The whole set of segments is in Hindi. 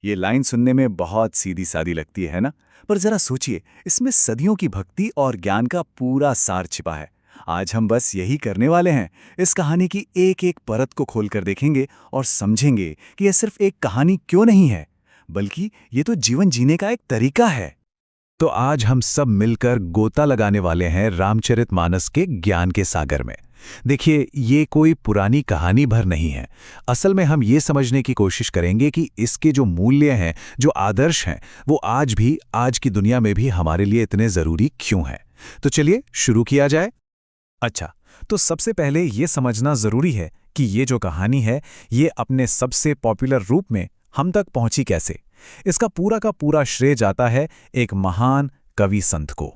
ये लाइन सुनने में बहुत सीधी सादी लगती है ना, पर जरा सोचिए, इसमें सदियों की भक्ति और ज्ञान का पूरा सार छिपा है। आज हम बस यही करने वाले हैं। इस कहानी की एक एक परत को खोलकर देखेंगे और समझेंगे कि यह सिर्फ एक कहानी क्यों नहीं है, बल्कि ये तो जीवन जीने का एक तरीका है। तो आज हम सब मिलकर गोता लगाने वाले हैं रामचरितमानस के ज्ञान के सागर में। देखिए, ये कोई पुरानी कहानी भर नहीं है। असल में हम ये समझने की कोशिश करेंगे कि इसके जो मूल्य हैं, जो आदर्श हैं, वो आज भी, आज की दुनिया में भी हमारे लिए इतने जरूरी क्यों हैं। तो चलिए शुरू किया जाए। अच्छा, तो सबसे पहले ये समझना जरूरी है कि ये जो कहानी है, ये अपने सबसे पॉपुलर रूप में हम तक पहुंची कैसे। इसका पूरा का पूरा श्रेय जाता है एक महान कवि संत को।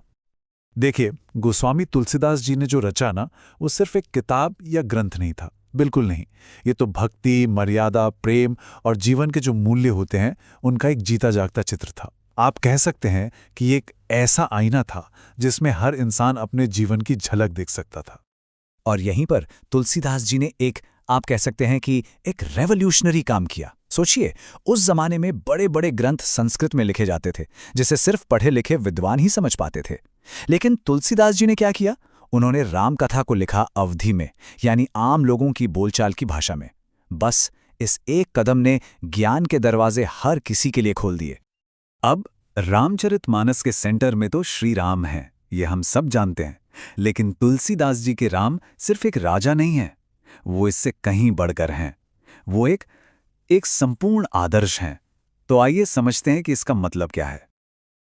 देखिए, गोस्वामी तुलसीदास जी ने जो रचा ना, वो सिर्फ एक किताब या ग्रंथ नहीं था, बिल्कुल नहीं। ये तो भक्ति, मर्यादा, प्रेम और जीवन के जो मूल्य होते हैं, उनका एक जीता जागता चित्र था। आप कह सकते हैं कि ये एक ऐसा आईना था जिसमें हर इंसान अपने जीवन की झलक देख सकता था। और यहीं पर तुलसीदास जी ने आप कह सकते हैं कि एक रेवोल्यूशनरी काम किया। सोचिए, उस जमाने में बड़े बड़े ग्रंथ संस्कृत में लिखे जाते थे, जिसे सिर्फ पढ़े लिखे विद्वान ही समझ पाते थे। लेकिन तुलसीदास जी ने क्या किया? उन्होंने राम कथा को लिखा अवधी में, यानी आम लोगों की बोलचाल की भाषा में। बस इस एक कदम ने ज्ञान के दरवाजे हर किसी के लिए खोल दिए। अब रामचरितमानस के सेंटर में तो श्री राम हैं, ये हम सब जानते हैं। लेकिन तुलसीदास जी के राम सिर्फ एक राजा नहीं है, वो इससे कहीं बढ़कर हैं। वो एक संपूर्ण आदर्श हैं। तो आइए समझते हैं कि इसका मतलब क्या है।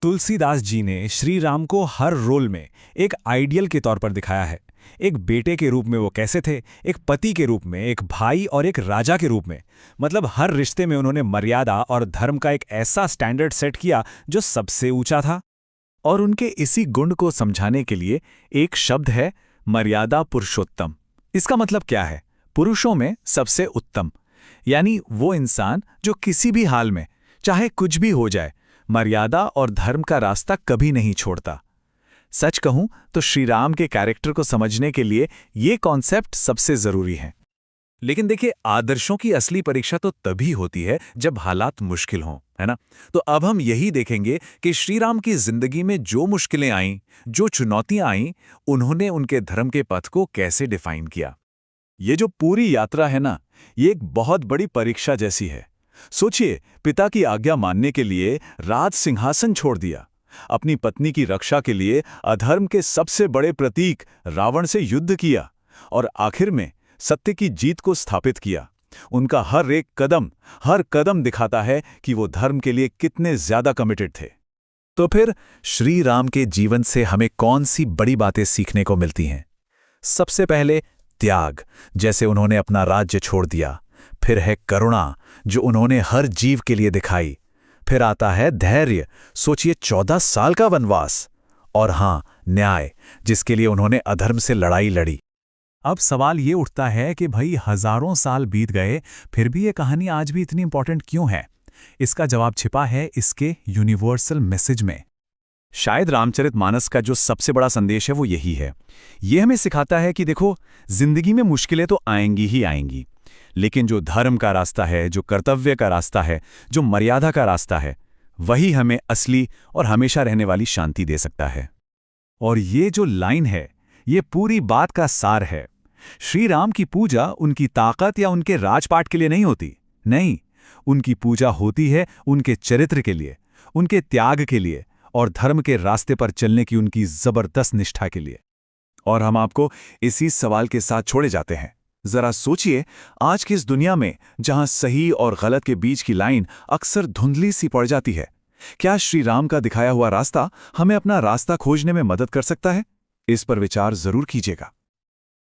तुलसीदास जी ने श्री राम को हर रोल में एक आइडियल के तौर पर दिखाया है। एक बेटे के रूप में वो कैसे थे, एक पति के रूप में, एक भाई और एक राजा के रूप में। मतलब हर रिश्ते में उन्होंने मर्यादा और धर्म का एक ऐसा स्टैंडर्ड सेट किया जो सबसे ऊंचा था। और उनके इसी गुण को समझाने के लिए एक शब्द है, मर्यादा पुरुषोत्तम। इसका मतलब क्या है? पुरुषों में सबसे उत्तम, यानी वो इंसान जो किसी भी हाल में, चाहे कुछ भी हो जाए, मर्यादा और धर्म का रास्ता कभी नहीं छोड़ता। सच कहूं तो श्री राम के कैरेक्टर को समझने के लिए ये कॉन्सेप्ट सबसे जरूरी है। लेकिन देखिए, आदर्शों की असली परीक्षा तो तभी होती है जब हालात मुश्किल हों, है ना? तो अब हम यही देखेंगे कि श्री राम की जिंदगी में जो मुश्किलें आईं, जो चुनौतियां आईं, उन्होंने उनके धर्म के पथ को कैसे डिफाइन किया। ये जो पूरी यात्रा है ना, ये एक बहुत बड़ी परीक्षा जैसी है। सोचिए, पिता की आज्ञा मानने के लिए राज सिंहासन छोड़ दिया, अपनी पत्नी की रक्षा के लिए अधर्म के सबसे बड़े प्रतीक रावण से युद्ध किया, और आखिर में सत्य की जीत को स्थापित किया। उनका हर कदम दिखाता है कि वो धर्म के लिए कितने ज्यादा कमिटेड थे। तो फिर श्री राम के जीवन से हमें कौन सी बड़ी बातें सीखने को मिलती हैं? सबसे पहले त्याग, जैसे उन्होंने अपना राज्य छोड़ दिया। फिर है करुणा, जो उन्होंने हर जीव के लिए दिखाई। फिर आता है धैर्य, सोचिए 14 साल का वनवास। और हां, न्याय, जिसके लिए उन्होंने अधर्म से लड़ाई लड़ी। अब सवाल ये उठता है कि भाई, हजारों साल बीत गए, फिर भी ये कहानी आज भी इतनी इंपॉर्टेंट क्यों है? इसका जवाब छिपा है इसके यूनिवर्सल मैसेज में। शायद रामचरितमानस का जो सबसे बड़ा संदेश है वो यही है। ये हमें सिखाता है कि देखो, जिंदगी में मुश्किलें तो आएंगी ही आएंगी, लेकिन जो धर्म का रास्ता है, जो कर्तव्य का रास्ता है, जो मर्यादा का रास्ता है, वही हमें असली और हमेशा रहने वाली शांति दे सकता है। और ये जो लाइन है, ये पूरी बात का सार है। श्री राम की पूजा उनकी ताकत या उनके राजपाट के लिए नहीं होती, नहीं, उनकी पूजा होती है उनके चरित्र के लिए, उनके त्याग के लिए और धर्म के रास्ते पर चलने की उनकी जबरदस्त निष्ठा के लिए। और हम आपको इसी सवाल के साथ छोड़े जाते हैं। जरा सोचिए, आज की इस दुनिया में जहां सही और गलत के बीच की लाइन अक्सर धुंधली सी पड़ जाती है, क्या श्री राम का दिखाया हुआ रास्ता हमें अपना रास्ता खोजने में मदद कर सकता है? इस पर विचार जरूर कीजिएगा।